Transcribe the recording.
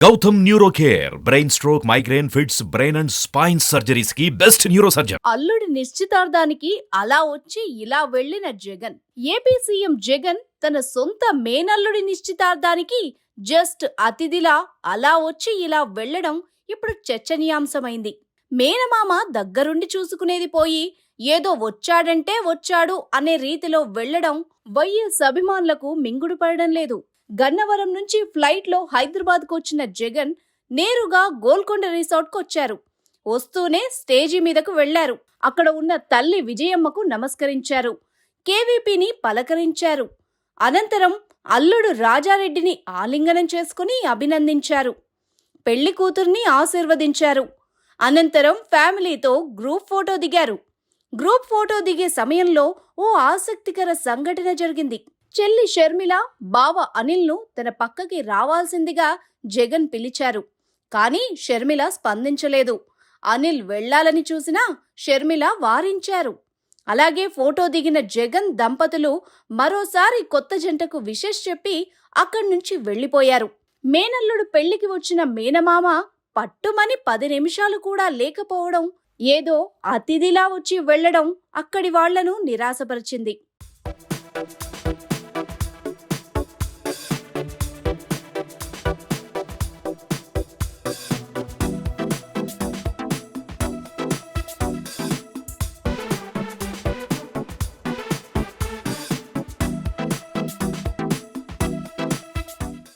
Gautam neuro care brain stroke migraine fits brain and spine surgeries కి best neuro surgeon. అల్లుడి నిశ్చితార్థానికి అలా వచ్చి ఇలా వెళ్లిన జగన్. ఏపీ సీఎం జగన్ తన సొంత మేనల్లుడి నిశ్చితార్థానికి జస్ట్ అతిథిలా అలా వచ్చి ఇలా వెళ్లడం ఇప్పుడు చర్చనీయాంశమైంది. మేనమామ దగ్గరుండి చూసుకునేది పోయి ఏదో వచ్చాడంటే వచ్చాడు అనే రీతిలో వెళ్లడం వైఎస్ అభిమానులకు మింగుడు పడడం లేదు. గన్నవరం నుంచి ఫ్లైట్లో హైదరాబాద్కు వచ్చిన జగన్ నేరుగా గోల్కొండ రిసార్ట్కు వచ్చారు. వస్తూనే స్టేజీ మీదకు వెళ్లారు. అక్కడ ఉన్న తల్లి విజయమ్మకు నమస్కరించారు. కేవీపీని పలకరించారు. అనంతరం అల్లుడు రాజారెడ్డిని ఆలింగనం చేసుకుని అభినందించారు. పెళ్లి కూతుర్ని ఆశీర్వదించారు. అనంతరం ఫ్యామిలీతో గ్రూప్ ఫోటో దిగారు. గ్రూప్ ఫోటో దిగే సమయంలో ఓ ఆసక్తికర సంఘటన జరిగింది. చెల్లి షర్మిల, బావ అనిల్ను తన పక్కకి రావాల్సిందిగా జగన్ పిలిచారు. కానీ షర్మిల స్పందించలేదు. అనిల్ వెళ్లాలని చూసినా షర్మిల వారించారు. అలాగే ఫోటో దిగిన జగన్ దంపతులు మరోసారి కొత్త జంటకు విషెస్ చెప్పి అక్కడి నుంచి వెళ్లిపోయారు. మేనల్లుడు పెళ్లికి వచ్చిన మేనమామ పట్టుమని 10 నిమిషాలు కూడా లేకపోవడం, ఏదో అతిథిలా వచ్చి వెళ్లడం అక్కడి వాళ్లను నిరాశపరిచింది.